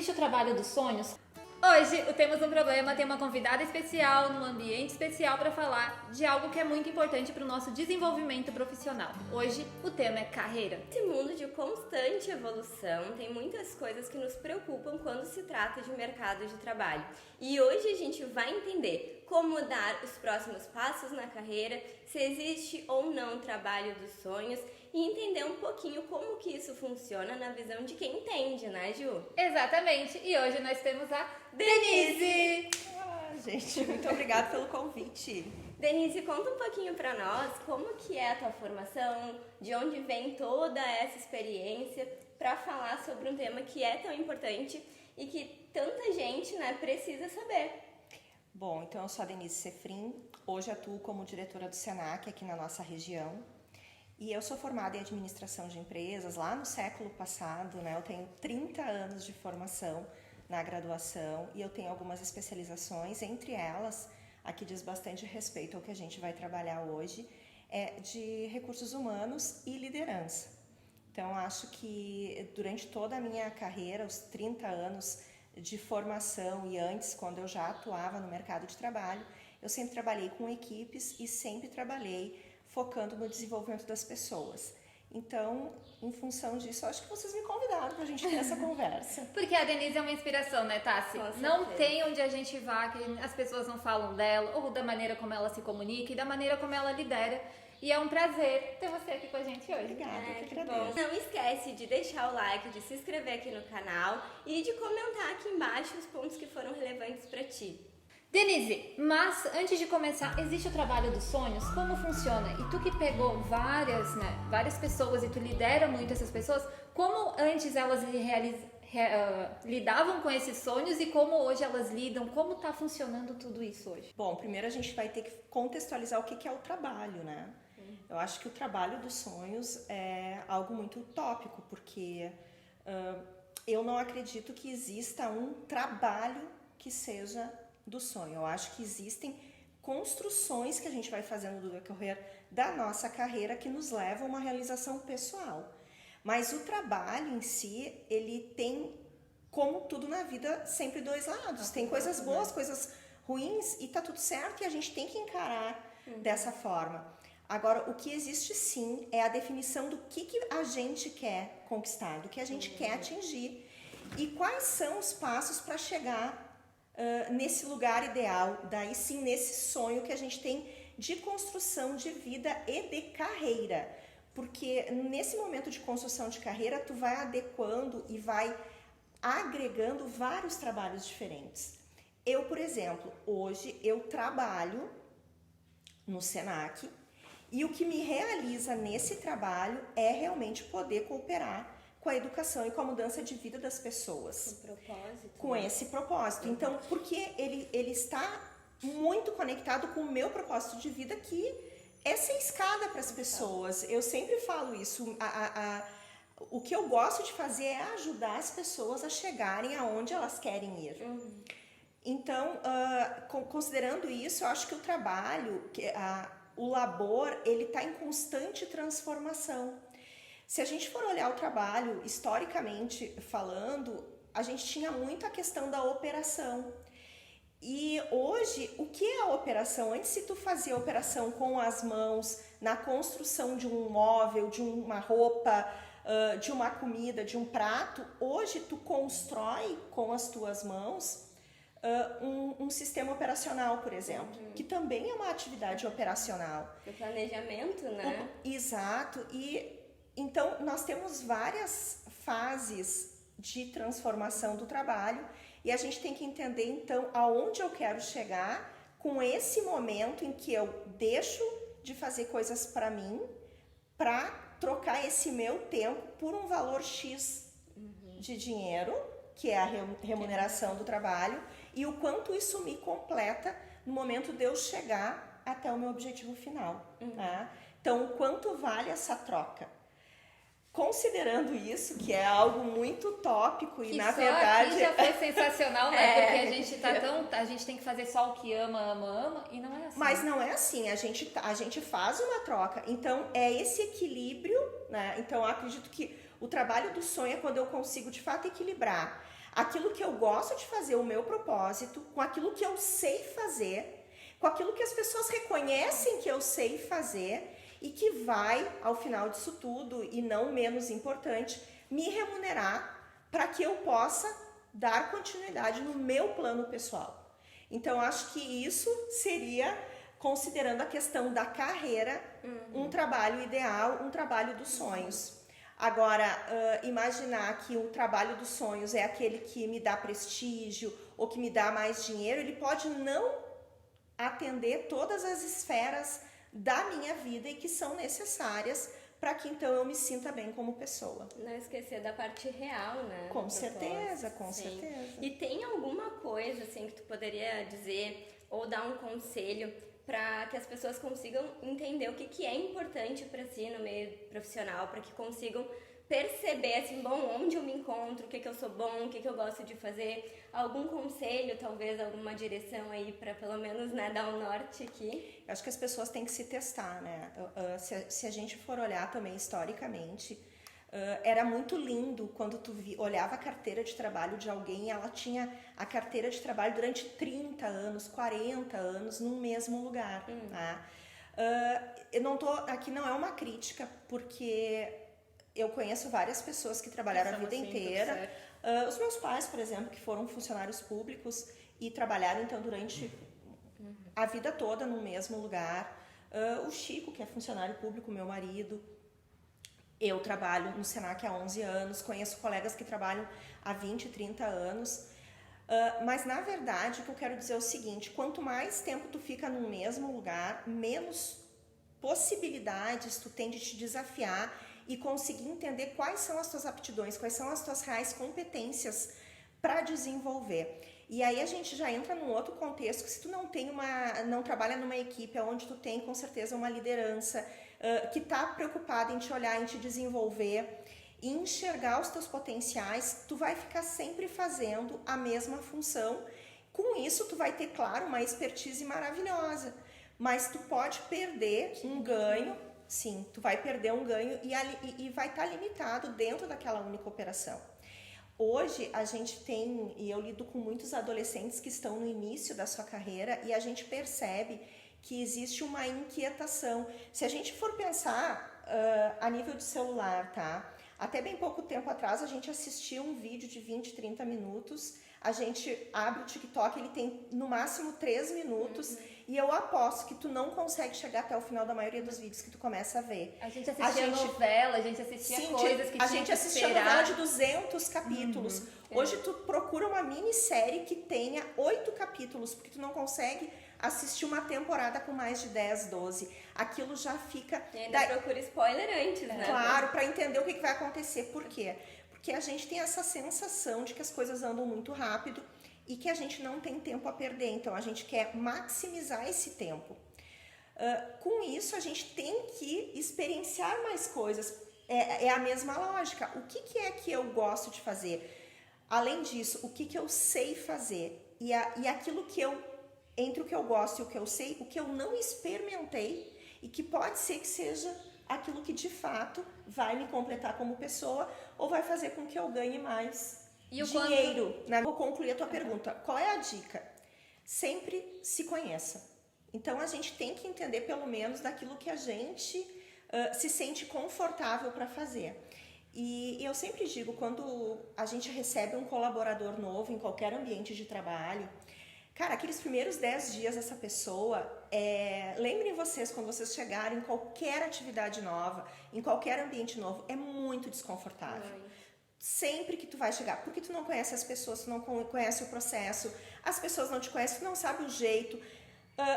existe o trabalho dos sonhos? Hoje o Temos um Problema tem uma convidada especial, num ambiente especial para falar de algo que é muito importante para o nosso desenvolvimento profissional. Hoje o tema é carreira. Nesse mundo de constante evolução, tem muitas coisas que nos preocupam quando se trata de mercado de trabalho. E hoje a gente vai entender como dar os próximos passos na carreira, se existe ou não trabalho dos sonhos e entender um pouquinho como que isso funciona na visão de quem entende, né, Ju? Exatamente, e hoje nós temos a Denise! Gente, muito obrigada pelo convite. Denise, conta um pouquinho pra nós como que é a tua formação, de onde vem toda essa experiência para falar sobre um tema que é tão importante e que tanta gente, né, precisa saber. Bom, então eu sou a Denise Sefrin, hoje atuo como diretora do Senac aqui na nossa região e eu sou formada em administração de empresas lá no século passado, né? Eu tenho 30 anos de formação na graduação e eu tenho algumas especializações, entre elas, a que diz bastante respeito ao que a gente vai trabalhar hoje, é de recursos humanos e liderança. Então, acho que durante toda a minha carreira, os 30 anos de formação e antes, quando eu já atuava no mercado de trabalho, eu sempre trabalhei com equipes e sempre trabalhei focando no desenvolvimento das pessoas. Então, em função disso, eu acho que vocês me convidaram para a gente ter essa conversa. Porque a Denise é uma inspiração, né, Tassi? Não tem onde a gente vá que as pessoas não falam dela, ou da maneira como ela se comunica e da maneira como ela lidera. E é um prazer ter você aqui com a gente hoje. Obrigada, eu que bom. agradeço. Não esquece de deixar o like, de se inscrever aqui no canal e de comentar aqui embaixo os pontos que foram relevantes para ti. Denise, mas antes de começar, existe o trabalho dos sonhos? Como funciona? E tu que pegou várias pessoas e tu lidera muito essas pessoas, como antes elas lidavam com esses sonhos e como hoje elas lidam? Como está funcionando tudo isso hoje? Bom, primeiro a gente vai ter que contextualizar o que é o trabalho, né? Eu acho que o trabalho dos sonhos é algo muito utópico, porque eu não acredito que exista um trabalho que seja do sonho. Eu acho que existem construções que a gente vai fazendo do decorrer da nossa carreira que nos levam a uma realização pessoal. Mas o trabalho em si, ele tem, como tudo na vida, sempre dois lados. Tem coisas boas, coisas ruins e tá tudo certo e a gente tem que encarar dessa forma. Agora, o que existe sim é a definição do que a gente quer conquistar, do que a gente quer atingir e quais são os passos para chegar nesse lugar ideal, daí sim nesse sonho que a gente tem de construção de vida e de carreira. Porque nesse momento de construção de carreira, tu vai adequando e vai agregando vários trabalhos diferentes. Eu, por exemplo, hoje eu trabalho no Senac e o que me realiza nesse trabalho é realmente poder cooperar com a educação e com a mudança de vida das pessoas. Com propósito. Com esse propósito. Então, porque ele está muito conectado com o meu propósito de vida, que é ser escada para as pessoas. Eu sempre falo isso. O que eu gosto de fazer é ajudar as pessoas a chegarem aonde elas querem ir. Então, considerando isso, eu acho que o trabalho, o labor, ele está em constante transformação. Se a gente for olhar o trabalho, historicamente falando, a gente tinha muito a questão da operação. E hoje, o que é a operação? Antes, se tu fazia a operação com as mãos, na construção de um móvel, de uma roupa, de uma comida, de um prato, hoje tu constrói com as tuas mãos um sistema operacional, por exemplo, que também é uma atividade operacional. O planejamento, né? Exato. E então nós temos várias fases de transformação do trabalho e a gente tem que entender então aonde eu quero chegar com esse momento em que eu deixo de fazer coisas para mim para trocar esse meu tempo por um valor X de dinheiro, que é a remuneração do trabalho, e o quanto isso me completa no momento de eu chegar até o meu objetivo final. Tá? Então, o quanto vale essa troca? Considerando isso, que é algo muito utópico e na verdade... Aqui já foi sensacional, né? Porque a gente tem que fazer só o que ama, e não é assim. Mas não é assim, a gente faz uma troca. Então, é esse equilíbrio, né? Então, eu acredito que o trabalho do sonho é quando eu consigo, de fato, equilibrar aquilo que eu gosto de fazer, o meu propósito, com aquilo que eu sei fazer, com aquilo que as pessoas reconhecem que eu sei fazer e que vai, ao final disso tudo, e não menos importante, me remunerar para que eu possa dar continuidade no meu plano pessoal. Então, acho que isso seria, considerando a questão da carreira, um trabalho ideal, um trabalho dos sonhos. Agora, imaginar que o trabalho dos sonhos é aquele que me dá prestígio ou que me dá mais dinheiro, ele pode não atender todas as esferas da minha vida e que são necessárias para que então eu me sinta bem como pessoa. Não esquecer da parte real, né? Com certeza, com certeza. E tem alguma coisa assim que tu poderia dizer ou dar um conselho para que as pessoas consigam entender o que é importante para si no meio profissional, para que consigam perceber assim, bom, onde eu me encontro, o que eu sou bom, o que eu gosto de fazer, algum conselho, talvez alguma direção aí para pelo menos, né, dar um norte aqui? Eu acho que as pessoas têm que se testar, né? Se a gente for olhar também historicamente, era muito lindo quando tu olhava a carteira de trabalho de alguém e ela tinha a carteira de trabalho durante 30 anos, 40 anos num mesmo lugar. Tá? Eu não tô, aqui não é uma crítica, porque eu conheço várias pessoas que trabalharam a vida inteira. Os meus pais, por exemplo, que foram funcionários públicos e trabalharam então durante a vida toda no mesmo lugar. O Chico, que é funcionário público, meu marido. Eu trabalho no Senac há 11 anos, conheço colegas que trabalham há 20, 30 anos. Mas, na verdade, o que eu quero dizer é o seguinte, quanto mais tempo tu fica no mesmo lugar, menos possibilidades tu tem de te desafiar e conseguir entender quais são as tuas aptidões, quais são as tuas reais competências para desenvolver. E aí a gente já entra num outro contexto, que se tu não trabalha numa equipe onde tu tem com certeza uma liderança que está preocupada em te olhar, em te desenvolver, em enxergar os teus potenciais, tu vai ficar sempre fazendo a mesma função. Com isso tu vai ter, claro, uma expertise maravilhosa, mas tu pode perder um ganho. Sim, tu vai perder um ganho e vai estar limitado dentro daquela única operação. Hoje a gente tem, e eu lido com muitos adolescentes que estão no início da sua carreira e a gente percebe que existe uma inquietação. Se a gente for pensar a nível de celular, tá? Até bem pouco tempo atrás a gente assistia um vídeo de 20, 30 minutos, a gente abre o TikTok, ele tem no máximo 3 minutos, e eu aposto que tu não consegue chegar até o final da maioria dos vídeos que tu começa a ver. A gente assistia novela, a gente assistia coisas que a gente assistia novela de 200 capítulos. Hoje tu procura uma minissérie que tenha 8 capítulos, porque tu não consegue assistir uma temporada com mais de 10, 12. Aquilo já fica... E ainda procura spoiler antes, né? Claro, para entender o que vai acontecer. Por quê? Porque a gente tem essa sensação de que as coisas andam muito rápido e que a gente não tem tempo a perder. Então, a gente quer maximizar esse tempo. Com isso, a gente tem que experienciar mais coisas. É a mesma lógica. O que é que eu gosto de fazer? Além disso, o que eu sei fazer? E aquilo que entre o que eu gosto e o que eu sei, o que eu não experimentei e que pode ser que seja aquilo que de fato vai me completar como pessoa ou vai fazer com que eu ganhe mais dinheiro. Vou concluir a tua pergunta. Qual é a dica? Sempre se conheça. Então a gente tem que entender pelo menos daquilo que a gente se sente confortável para fazer. E eu sempre digo, quando a gente recebe um colaborador novo em qualquer ambiente de trabalho, cara, aqueles primeiros 10 dias essa pessoa, lembrem vocês, quando vocês chegarem em qualquer atividade nova, em qualquer ambiente novo, é muito desconfortável. Sempre que tu vai chegar, porque tu não conhece as pessoas, tu não conhece o processo, as pessoas não te conhecem, tu não sabe o jeito.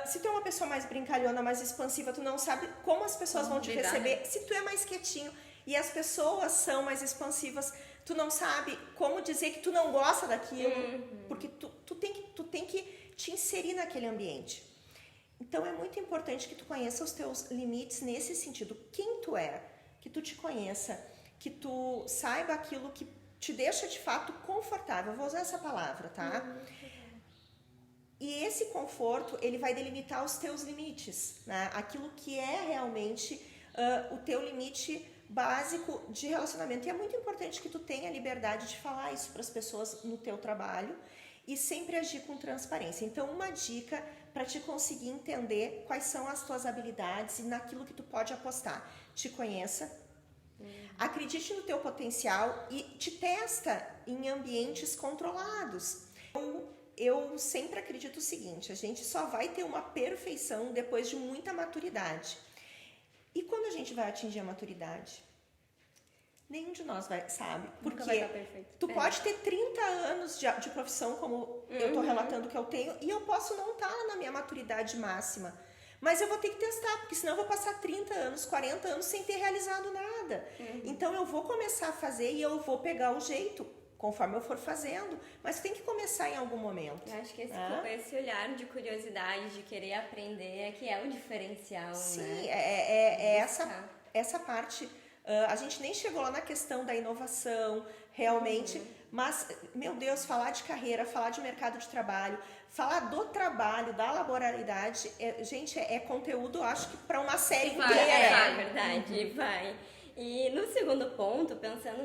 Se tu é uma pessoa mais brincalhona, mais expansiva, tu não sabe como as pessoas vão te receber. Se tu é mais quietinho e as pessoas são mais expansivas, tu não sabe como dizer que tu não gosta daquilo, porque tu tem que te inserir naquele ambiente. Então é muito importante que tu conheça os teus limites nesse sentido. Quem tu é, que tu te conheça, que tu saiba aquilo que te deixa de fato confortável. Eu vou usar essa palavra, tá? E esse conforto, ele vai delimitar os teus limites, né? Aquilo que é realmente o teu limite básico de relacionamento. E é muito importante que tu tenha a liberdade de falar isso para as pessoas no teu trabalho e sempre agir com transparência. Então, uma dica para te conseguir entender quais são as tuas habilidades e naquilo que tu pode apostar. Te conheça, acredite no teu potencial e te testa em ambientes controlados. Eu sempre acredito o seguinte, a gente só vai ter uma perfeição depois de muita maturidade. E quando a gente vai atingir a maturidade? Nenhum de nós sabe. Porque Nunca vai estar perfeito. tu pode ter 30 anos de profissão, como eu estou relatando que eu tenho, e eu posso não estar na minha maturidade máxima. Mas eu vou ter que testar, porque senão eu vou passar 30 anos, 40 anos sem ter realizado nada. Então eu vou começar a fazer e eu vou pegar o jeito, conforme eu for fazendo. Mas tem que começar em algum momento. Eu acho que esse olhar de curiosidade, de querer aprender, é que é o diferencial, Sim, né? é essa parte. A gente nem chegou lá na questão da inovação, realmente. Mas, meu Deus, falar de carreira, falar de mercado de trabalho, falar do trabalho, da laboralidade, gente, é conteúdo, acho que para uma série inteira. É verdade, vai. E no segundo ponto, pensando